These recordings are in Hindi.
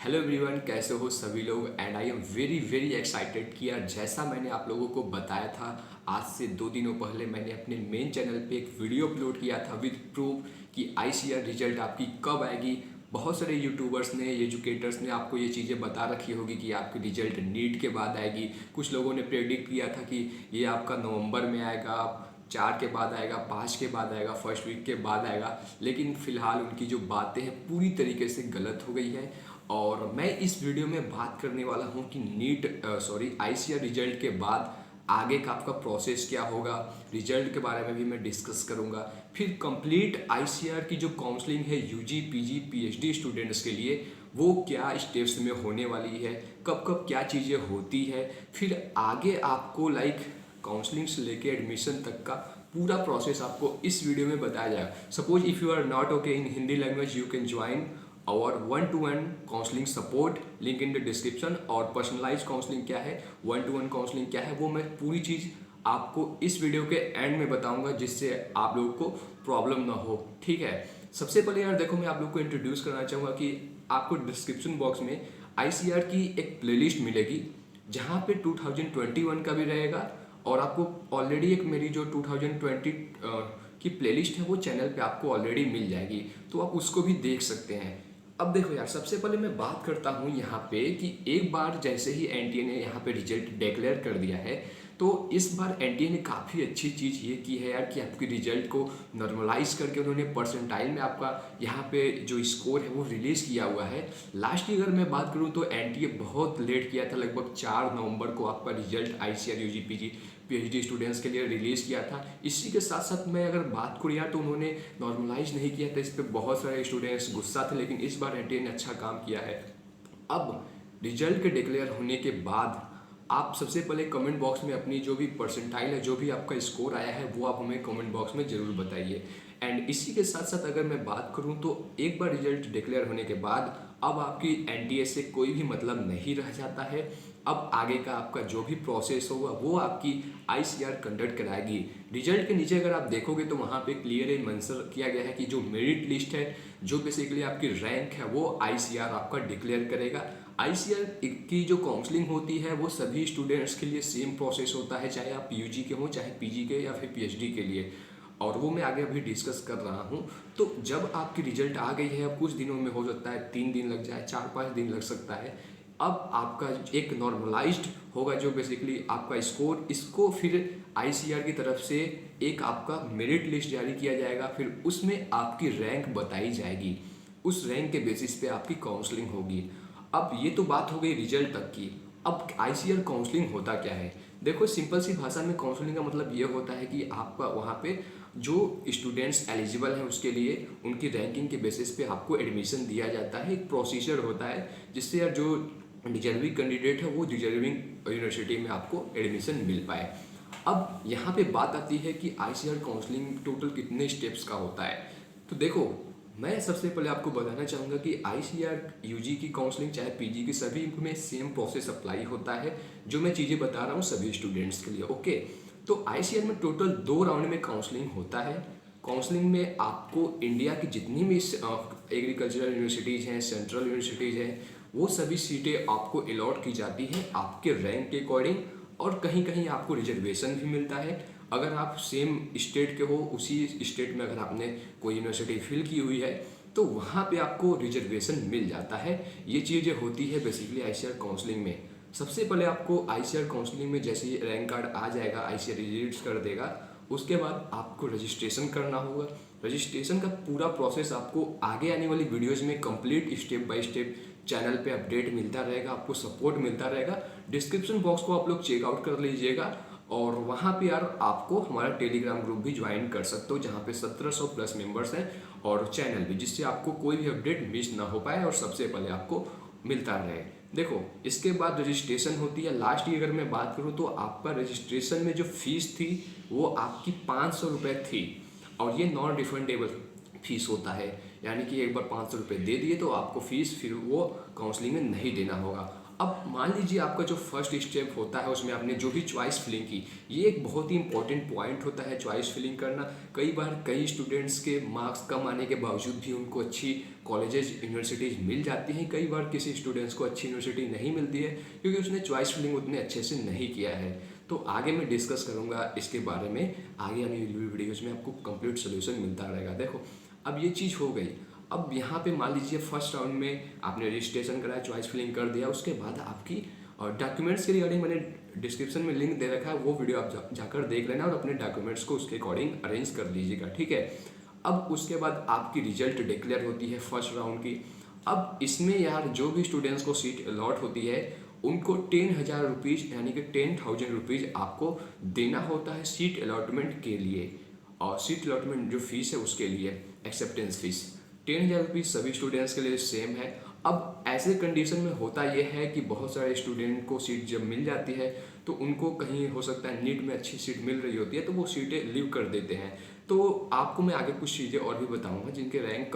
हेलो एवरीवन, कैसे हो सभी लोग। And I am very very excited कि यार जैसा मैंने आप लोगों को बताया था आज से 2 दिनों पहले मैंने अपने मेन चैनल पे एक वीडियो अपलोड किया था विद प्रूफ कि आईसीआर रिजल्ट आपकी कब आएगी। बहुत सारे यूट्यूबर्स ने, एजुकेटर्स ने आपको ये चीज़ें बता रखी होगी कि आपकी रिजल्ट नीट के बाद आएगी। कुछ लोगों ने प्रेडिक्ट किया था कि ये आपका नवंबर में आएगा, 4 के बाद आएगा, 5 के बाद आएगा, फर्स्ट वीक के बाद आएगा। लेकिन फ़िलहाल उनकी जो बातें हैं पूरी तरीके से गलत हो गई है। और मैं इस वीडियो में बात करने वाला हूं कि आईसीआर रिजल्ट के बाद आगे का आपका प्रोसेस क्या होगा। रिजल्ट के बारे में भी मैं डिस्कस करूंगा। फिर कंप्लीट आईसीआर की जो काउंसलिंग है यूजी पीजी पीएचडी स्टूडेंट्स के लिए, वो क्या स्टेप्स में होने वाली है, कब कब क्या चीज़ें होती है। फिर आगे आपको काउंसलिंग से लेके एडमिशन तक का पूरा प्रोसेस आपको इस वीडियो में बताया जाएगा। Suppose if you are not okay in Hindi language, you can join our 1-to-1 counselling support, link in the description. और पर्सनलाइज काउंसलिंग क्या है, 1-to-1 काउंसलिंग क्या है, वो मैं पूरी चीज़ आपको इस वीडियो के एंड में बताऊंगा, जिससे आप लोगों को प्रॉब्लम ना हो। ठीक है, सबसे पहले यार देखो, मैं आप लोग को इंट्रोड्यूस करना चाहूँगा कि आपको डिस्क्रिप्शन बॉक्स में आईसीआर की एक प्लेलिस्ट मिलेगी जहाँ पे 2021 का भी रहेगा। और आपको ऑलरेडी एक मेरी जो 2020 की प्लेलिस्ट है वो चैनल पे आपको ऑलरेडी मिल जाएगी, तो आप उसको भी देख सकते हैं। अब देखो यार, सबसे पहले मैं बात करता हूँ यहाँ पे कि एक बार जैसे ही एनटीए ने यहाँ पे रिजल्ट डिक्लेयर कर दिया है, तो इस बार एनटीए ने काफ़ी अच्छी चीज़ ये की है यार कि आपकी रिजल्ट को नॉर्मलाइज करके उन्होंने परसेंटाइल में आपका यहाँ पे जो स्कोर है वो रिलीज़ किया हुआ है। लास्ट ईयर अगर मैं बात करूँ तो एनटीए बहुत लेट किया था, लगभग 4 नवंबर को आपका result ICR UG PG PhD students के लिए रिलीज़ किया था। इसी के साथ साथ मैं अगर बात करूँ यार, तो उन्होंने नॉर्मलाइज नहीं किया था, इस पर बहुत सारे स्टूडेंट्स गुस्सा थे, लेकिन इस बार एनटीए ने अच्छा काम किया है। अब रिजल्ट के डिक्लेयर होने के बाद आप सबसे पहले कमेंट बॉक्स में अपनी जो भी परसेंटाइल है, जो भी आपका स्कोर आया है, वो आप हमें कमेंट बॉक्स में ज़रूर बताइए। एंड इसी के साथ साथ अगर मैं बात करूं तो एक बार रिजल्ट डिक्लेयर होने के बाद अब आपकी एनटीए से कोई भी मतलब नहीं रह जाता है। अब आगे का आपका जो भी प्रोसेस होगा वो आपकी आईसीआर कंडक्ट कराएगी। रिजल्ट के नीचे अगर आप देखोगे तो वहाँ पे क्लियर मेंशन किया गया है कि जो मेरिट लिस्ट है, जो बेसिकली आपकी रैंक है, वो आईसीआर आपका डिक्लेयर करेगा। आईसीआर की जो काउंसलिंग होती है वो सभी स्टूडेंट्स के लिए सेम प्रोसेस होता है, चाहे आप यूजी के हों, चाहे पीजी के या फिर पीएचडी के लिए। और वो मैं आगे अभी डिस्कस कर रहा हूँ। तो जब आपकी रिजल्ट आ गई है, अब कुछ दिनों में हो सकता है 3 दिन लग जाए, 4-5 दिन लग सकता है। अब आपका एक नॉर्मलाइज्ड होगा जो बेसिकली आपका स्कोर, इसको फिर आईसीआर की तरफ से एक आपका मेरिट लिस्ट जारी किया जाएगा, फिर उसमें आपकी रैंक बताई जाएगी। उस रैंक के बेसिस पे आपकी काउंसलिंग होगी। अब ये तो बात हो गई रिजल्ट तक की। अब आईसीआर काउंसलिंग होता क्या है, देखो सिंपल सी भाषा में काउंसलिंग का मतलब ये होता है कि आपका वहाँ पे जो स्टूडेंट्स एलिजिबल हैं उसके लिए उनकी रैंकिंग के बेसिस पे आपको एडमिशन दिया जाता है। एक प्रोसीजर होता है जिससे यार जो डिजर्विंग कैंडिडेट है वो डिजर्विंग यूनिवर्सिटी में आपको एडमिशन मिल पाए। अब यहाँ पे बात आती है कि आईसीआर काउंसलिंग टोटल कितने स्टेप्स का होता है। तो देखो, मैं सबसे पहले आपको बताना चाहूँगा कि आईसीआर यूजी की काउंसलिंग चाहे पीजी की, सभी में सेम प्रोसेस अप्लाई होता है। जो मैं चीज़ें बता रहा हूँ सभी स्टूडेंट्स के लिए, ओके। तो आईसीआर में टोटल 2 राउंड में काउंसलिंग होता है। काउंसलिंग में आपको इंडिया की जितनी भी एग्रीकल्चरल यूनिवर्सिटीज़ हैं, सेंट्रल यूनिवर्सिटीज़ हैं, वो सभी सीटें आपको अलॉट की जाती हैं आपके रैंक के अकॉर्डिंग। और कहीं कहीं आपको रिजर्वेशन भी मिलता है। अगर आप सेम स्टेट के हो, उसी स्टेट में अगर आपने कोई यूनिवर्सिटी फिल की हुई है, तो वहाँ पे आपको रिजर्वेशन मिल जाता है। ये चीज़ें होती है बेसिकली आईसीआर काउंसलिंग में। सबसे पहले आपको आईसीआर काउंसलिंग में जैसे ही रैंक कार्ड आ जाएगा, आईसीआर रिलीज कर देगा, उसके बाद आपको रजिस्ट्रेशन करना होगा। रजिस्ट्रेशन का पूरा प्रोसेस आपको आगे आने वाली वीडियोज़ में complete step by step channel पे अपडेट मिलता रहेगा, आपको सपोर्ट मिलता रहेगा। डिस्क्रिप्शन बॉक्स को आप लोग चेकआउट कर लीजिएगा। और वहाँ पे यार आपको हमारा टेलीग्राम ग्रुप भी ज्वाइन कर सकते हो, जहाँ पे 1700 प्लस मेंबर्स हैं, और चैनल भी, जिससे आपको कोई भी अपडेट मिस ना हो पाए और सबसे पहले आपको मिलता रहे। देखो, इसके बाद रजिस्ट्रेशन होती है। लास्ट ईयर अगर मैं बात करूँ तो आपका रजिस्ट्रेशन में जो फीस थी वो आपकी 500 रुपये थी, और ये नॉन रिफंडेबल फीस होता है। यानी कि एक बार 500 रुपये दे दिए तो आपको फीस फिर वो काउंसलिंग में नहीं देना होगा। अब मान लीजिए आपका जो फर्स्ट स्टेप होता है उसमें आपने जो भी चॉइस फिलिंग की, ये एक बहुत ही इंपॉर्टेंट पॉइंट होता है चॉइस फिलिंग करना। कई बार कई स्टूडेंट्स के मार्क्स कम आने के बावजूद भी उनको अच्छी कॉलेजेस यूनिवर्सिटीज़ मिल जाती हैं। कई बार किसी स्टूडेंट्स को अच्छी यूनिवर्सिटी नहीं मिलती है क्योंकि उसने चॉइस फिलिंग उतने अच्छे से नहीं किया है। तो आगे मैं डिस्कस करूँगा इसके बारे में, आगे आने वाली वीडियोज़ में आपको कंप्लीट सोल्यूशन मिलता रहेगा। देखो अब ये चीज़ हो गई। अब यहाँ पे मान लीजिए फर्स्ट राउंड में आपने रजिस्ट्रेशन कराया, चॉइस फिलिंग कर दिया, उसके बाद आपकी डॉक्यूमेंट्स के रिगार्डिंग मैंने डिस्क्रिप्शन में लिंक दे रखा है, वो वीडियो आप जाकर देख लेना और अपने डॉक्यूमेंट्स को उसके अकॉर्डिंग अरेंज कर लीजिएगा, ठीक है। अब उसके बाद आपकी रिजल्ट डिक्लेयर होती है फर्स्ट राउंड की। अब इसमें यार जो भी स्टूडेंट्स को सीट अलॉट होती है उनको 10,000 रुपीज़ यानी कि 10,000 रुपीज़ आपको देना होता है सीट अलॉटमेंट के लिए। और सीट अलॉटमेंट जो फीस है उसके लिए एक्सेप्टेंस फीस 10,000 रुपीज़ सभी स्टूडेंट्स के लिए सेम है। अब ऐसे कंडीशन में होता यह है कि बहुत सारे स्टूडेंट को सीट जब मिल जाती है तो उनको कहीं हो सकता है नीट में अच्छी सीट मिल रही होती है तो वो सीटें लीव कर देते हैं। तो आपको मैं आगे कुछ चीज़ें और भी बताऊंगा जिनके रैंक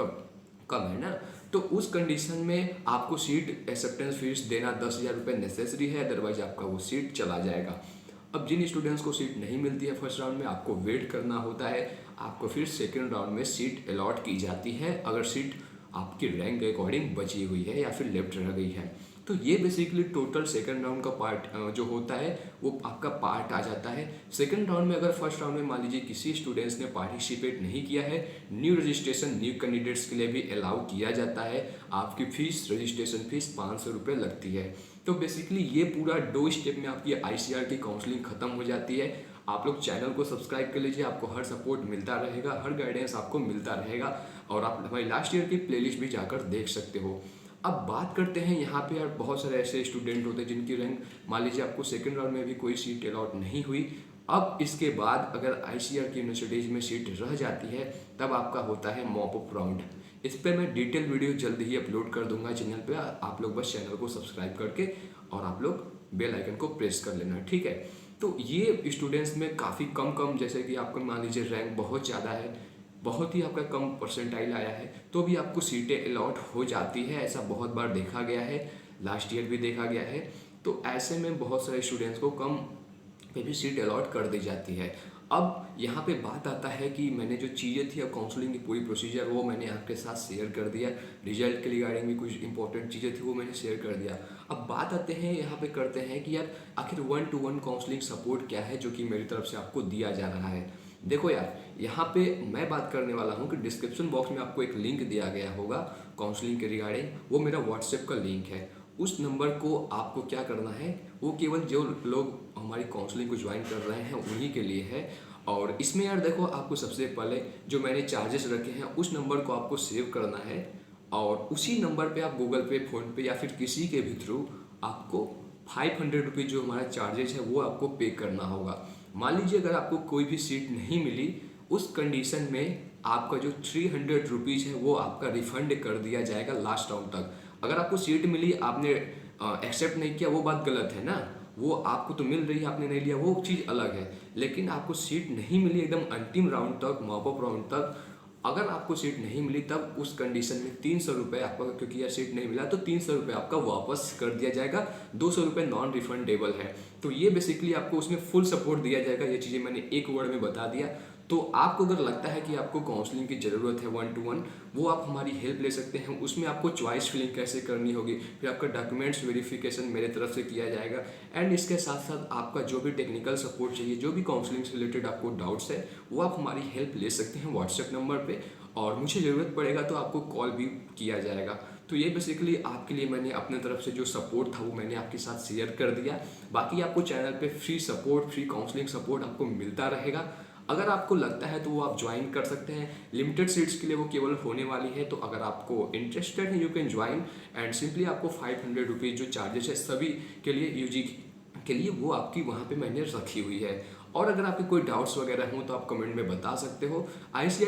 कम है ना, तो उस कंडीशन में आपको सीट एक्सेप्टेंस फीस देना 10,000 रुपये नेसेसरी है, अदरवाइज आपका वो सीट चला जाएगा। अब जिन स्टूडेंट्स को सीट नहीं मिलती है फर्स्ट राउंड में, आपको वेट करना होता है, आपको फिर सेकेंड राउंड में सीट अलॉट की जाती है अगर सीट आपकी रैंक के अकॉर्डिंग बची हुई है या फिर लेफ्ट रह गई है। तो ये बेसिकली टोटल सेकंड राउंड का पार्ट जो होता है वो आपका पार्ट आ जाता है। सेकंड राउंड में अगर फर्स्ट राउंड में मान लीजिए किसी स्टूडेंट्स ने पार्टिसिपेट नहीं किया है, न्यू रजिस्ट्रेशन न्यू कैंडिडेट्स के लिए भी अलाउ किया जाता है। आपकी फीस रजिस्ट्रेशन फीस 500 रुपये लगती है। तो बेसिकली ये पूरा 2 स्टेप में आपकी ICAR की काउंसलिंग खत्म हो जाती है। आप लोग चैनल को सब्सक्राइब कर लीजिए, आपको हर सपोर्ट मिलता रहेगा, हर गाइडेंस आपको मिलता रहेगा और आप हमारी लास्ट ईयर की प्लेलिस्ट भी जाकर देख सकते हो। अब बात करते हैं यहाँ पे यार बहुत सारे ऐसे स्टूडेंट होते हैं जिनकी रैंक मान लीजिए आपको सेकंड राउंड में भी कोई सीट अलॉट नहीं हुई। अब इसके बाद अगर ICAR की यूनिवर्सिटीज़ में सीट रह जाती है तब आपका होता है मॉप अप राउंड। इस पर मैं डिटेल वीडियो जल्द ही अपलोड कर दूंगा चैनल पे। आप लोग बस चैनल को सब्सक्राइब करके और आप लोग बेल आइकन को प्रेस कर लेना, ठीक है। तो ये स्टूडेंट्स में काफ़ी कम जैसे कि आपको मान लीजिए रैंक बहुत ज़्यादा है, बहुत ही आपका कम परसेंटाइल आया है तो भी आपको सीटें अलॉट हो जाती है। ऐसा बहुत बार देखा गया है, लास्ट ईयर भी देखा गया है। तो ऐसे में बहुत सारे स्टूडेंट्स को कम पे भी सीट अलॉट कर दी जाती है। अब यहाँ पे बात आता है कि मैंने जो चीज़ें थी अब काउंसलिंग की पूरी प्रोसीजर वो मैंने आपके साथ शेयर कर दिया, रिजल्ट के रिगार्डिंग भी कुछ इंपॉर्टेंट चीज़ें थी वो मैंने शेयर कर दिया। अब बात आते हैं यहाँ पे करते हैं कि यार आखिर 1-to-1 काउंसलिंग सपोर्ट क्या है जो कि मेरी तरफ से आपको दिया जा रहा है। देखो यार यहाँ पे मैं बात करने वाला हूँ कि डिस्क्रिप्शन बॉक्स में आपको एक लिंक दिया गया होगा काउंसलिंग के रिगार्डिंग, वो मेरा व्हाट्सएप का लिंक है। उस नंबर को आपको क्या करना है, वो केवल जो लोग हमारी काउंसलिंग को ज्वाइन कर रहे हैं उन्हीं के लिए है। और इसमें यार देखो आपको सबसे पहले जो मैंने चार्जेस रखे हैं उस नंबर को आपको सेव करना है और उसी नंबर पे आप गूगल पे, फ़ोन पे या फिर किसी के भी थ्रू आपको 500 रुपीज़ जो हमारा चार्जेस है वो आपको पे करना होगा। मान लीजिए अगर आपको कोई भी सीट नहीं मिली उस कंडीशन में आपका जो 300 रुपीज़ है वो आपका रिफंड कर दिया जाएगा लास्ट राउंड तक। अगर आपको सीट मिली आपने एक्सेप्ट नहीं किया वो बात गलत है ना, वो आपको तो मिल रही है आपने नहीं लिया वो चीज़ अलग है। लेकिन आपको सीट नहीं मिली एकदम अंतिम राउंड तक, मॉप अप राउंड तक, अगर आपको सीट नहीं मिली तब उस कंडीशन में 300 रुपये आपका, क्योंकि यार सीट नहीं मिला तो 300 रुपये आपका वापस कर दिया जाएगा, 200 रुपये नॉन रिफंडेबल है। तो ये बेसिकली आपको उसमें फुल सपोर्ट दिया जाएगा। ये चीज़ें मैंने एक वर्ड में बता दिया। तो आपको अगर लगता है कि आपको काउंसलिंग की ज़रूरत है 1-to-1, वो आप हमारी हेल्प ले सकते हैं। उसमें आपको चॉइस फिलिंग कैसे करनी होगी, फिर आपका डॉक्यूमेंट्स वेरिफिकेशन मेरे तरफ से किया जाएगा एंड इसके साथ साथ आपका जो भी टेक्निकल सपोर्ट चाहिए, जो भी काउंसलिंग से रिलेटेड आपको डाउट्स है वो आप हमारी हेल्प ले सकते हैं व्हाट्सएप नंबर पर, और मुझे ज़रूरत पड़ेगा तो आपको कॉल भी किया जाएगा। तो ये बेसिकली आपके लिए मैंने अपने तरफ से जो सपोर्ट था वो मैंने आपके साथ शेयर कर दिया। बाकी आपको चैनल पे free support, free counselling support आपको मिलता रहेगा। अगर आपको लगता है तो वो आप ज्वाइन कर सकते हैं। लिमिटेड सीट्स के लिए वो केवल होने वाली है, तो अगर आपको इंटरेस्टेड है you can join and simply आपको 500 रुपीज़ जो चार्जेस है सभी के लिए UG के लिए वो आपकी वहाँ पे मैंने रखी हुई है। और अगर आपके कोई डाउट्स वगैरह हों तो आप कमेंट में बता सकते हो। ICAR